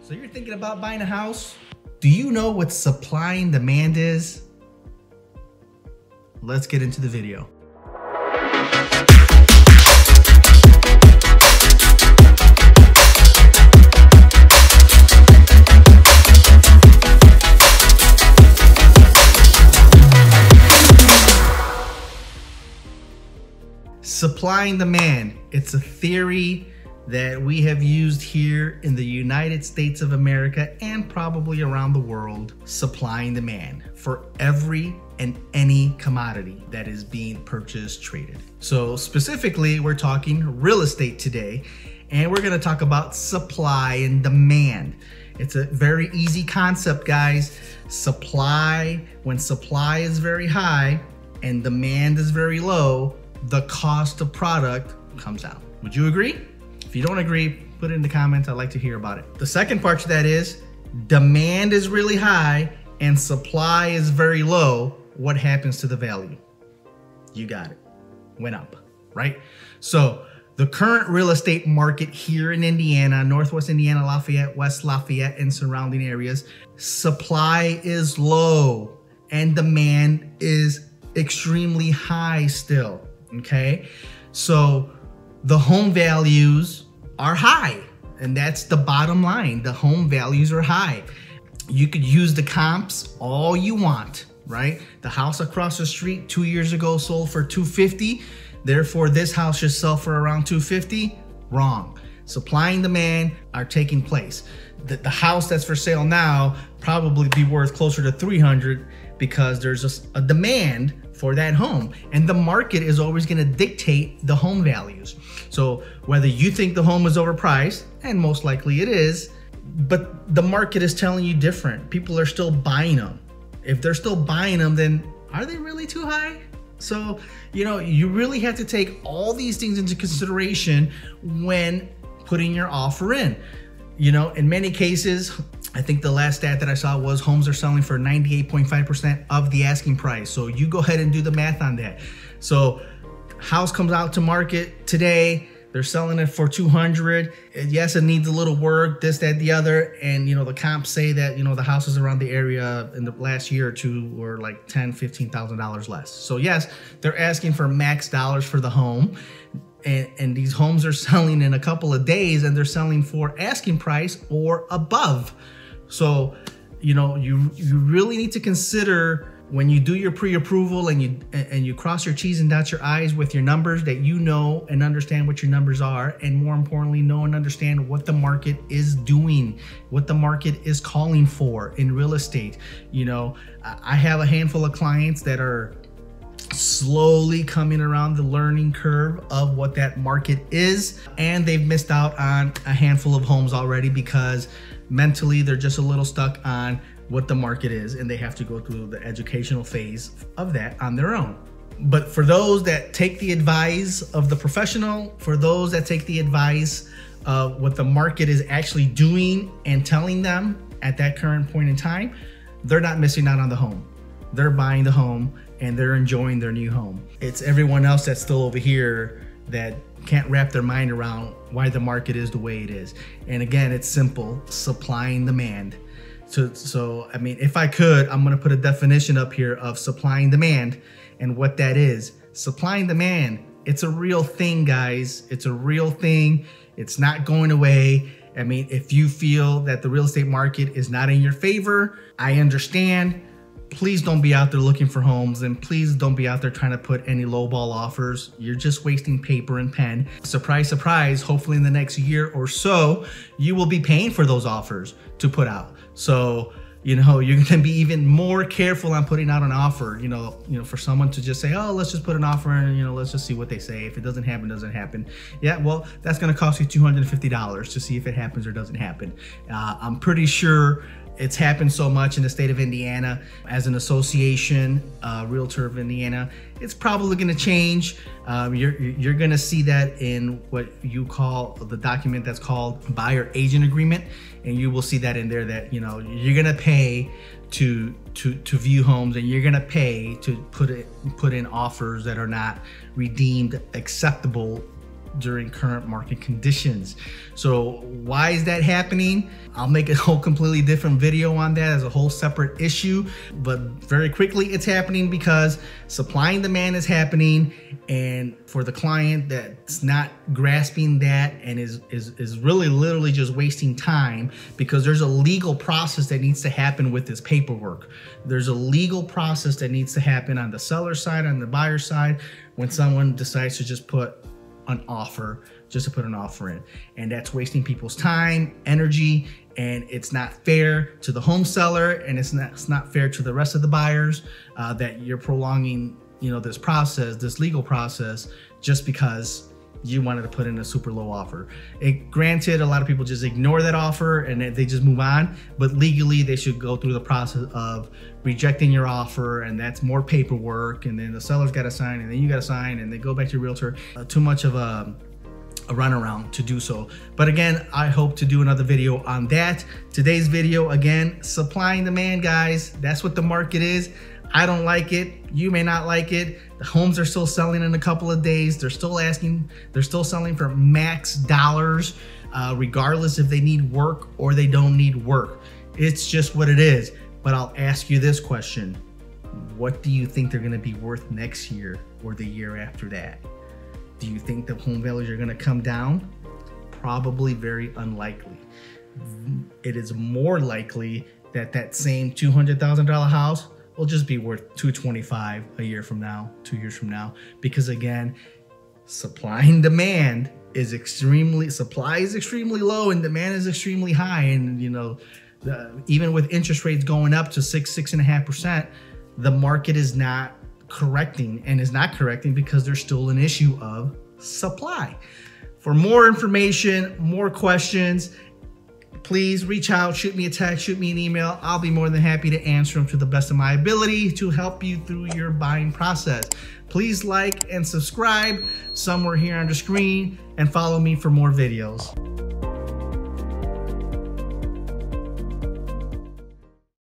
So you're thinking about buying a house? Do you know what supply and demand is? Let's get into the video. Supply and demand. It's a theory that we have used here in the United States of America and probably around the world. Supply and demand for every and any commodity that is being purchased, traded. So specifically, we're talking real estate today, and we're gonna talk about supply and demand. It's a very easy concept, guys. Supply, when supply is very high and demand is very low, the cost of product comes down. Would you agree? If you don't agree, put it in the comments. I'd like to hear about it. The second part to that is demand is really high and supply is very low. What happens to the value? You got it. Went up, right? So the current real estate market here in Indiana, Northwest Indiana, Lafayette, West Lafayette, and surrounding areas, supply is low and demand is extremely high still. Okay, so the home values are high, and that's the bottom line. The home values are high. You could use the comps all you want, right? The house across the street 2 years ago sold for $250, therefore this house should sell for around $250. Wrong. Supply and demand are taking place. The house that's for sale now probably be worth closer to $300 because there's just a demand for that home, and the market is always going to dictate the home values. So whether you think the home is overpriced, and most likely it is, but the market is telling you different. People are still buying them. If they're still buying them, then are they really too high? So, you know, you really have to take all these things into consideration when putting your offer in. You know, in many cases, I think the last stat that I saw was homes are selling for 98.5% of the asking price. So you go ahead and do the math on that. So house comes out to market today, they're selling it for $200. Yes, it needs a little work, this, that, the other. And, you know, the comps say that, you know, the houses around the area in the last year or two were like $10,000, $15,000 less. So yes, they're asking for max dollars for the home. And these homes are selling in a couple of days, and they're selling for asking price or above. So, you know, you really need to consider when you do your pre-approval and you cross your T's and dot your I's with your numbers, that you know and understand what your numbers are, and more importantly, know and understand what the market is doing, what the market is calling for in real estate. You know, I have a handful of clients that are slowly coming around the learning curve of what that market is, and they've missed out on a handful of homes already because mentally they're just a little stuck on what the market is, and they have to go through the educational phase of that on their own. But for those that take the advice of the professional, for those that take the advice of what the market is actually doing and telling them at that current point in time, they're not missing out on the home. They're buying the home and they're enjoying their new home. It's everyone else that's still over here that can't wrap their mind around why the market is the way it is. And again, it's simple: supply and demand. So I mean, if I could, I'm gonna put a definition up here of supply and demand and what that is. Supply and demand, it's a real thing, guys. It's a real thing. It's not going away. I mean, if you feel that the real estate market is not in your favor, I understand. Please don't be out there looking for homes, and please don't be out there trying to put any lowball offers. You're just wasting paper and pen. Surprise, surprise, hopefully in the next year or so, you will be paying for those offers to put out. So, you know, you're gonna be even more careful on putting out an offer, you know, for someone to just say, oh, let's just put an offer in, you know, let's just see what they say. If it doesn't happen, doesn't happen. Yeah, well, that's gonna cost you $250 to see if it happens or doesn't happen. I'm pretty sure it's happened so much in the state of Indiana as an association, Realtor of Indiana. It's probably going to change. You're going to see that in what you call the document that's called buyer agent agreement, and you will see that in there that, you know, you're going to pay to view homes, and you're going to pay to put in offers that are not redeemed acceptable during current market conditions. So why is that happening? I'll make a whole completely different video on that as a whole separate issue, but very quickly, it's happening because supply and demand is happening, and for the client that's not grasping that and is really literally just wasting time, because there's a legal process that needs to happen with this paperwork. There's a legal process that needs to happen on the seller side, on the buyer side, when someone decides to just put an offer, just to put an offer in. And that's wasting people's time, energy, and it's not fair to the home seller, and it's not fair to the rest of the buyers that you're prolonging, you know, this process, this legal process, just because you wanted to put in a super low offer. Granted, a lot of people just ignore that offer and they just move on, but legally they should go through the process of rejecting your offer, and that's more paperwork, and then the seller's got to sign, and then you got to sign, and they go back to your realtor. Too much of a runaround to do so. But again, I hope to do another video on that. Today's video, again, supply and demand, guys. That's what the market is. I don't like it. You may not like it. The homes are still selling in a couple of days. They're still selling for max dollars, regardless if they need work or they don't need work. It's just what it is. But I'll ask you this question. What do you think they're gonna be worth next year or the year after that? Do you think the home values are gonna come down? Probably very unlikely. It is more likely that that same $200,000 house will just be worth $225,000 a year from now, 2 years from now, because again, supply and demand is supply is extremely low and demand is extremely high. And you know, even with interest rates going up to 6.5%, the market is not correcting, and is not correcting because there's still an issue of supply. For more information, more questions, please reach out, shoot me a text, shoot me an email. I'll be more than happy to answer them to the best of my ability to help you through your buying process. Please like and subscribe somewhere here on the screen, and follow me for more videos.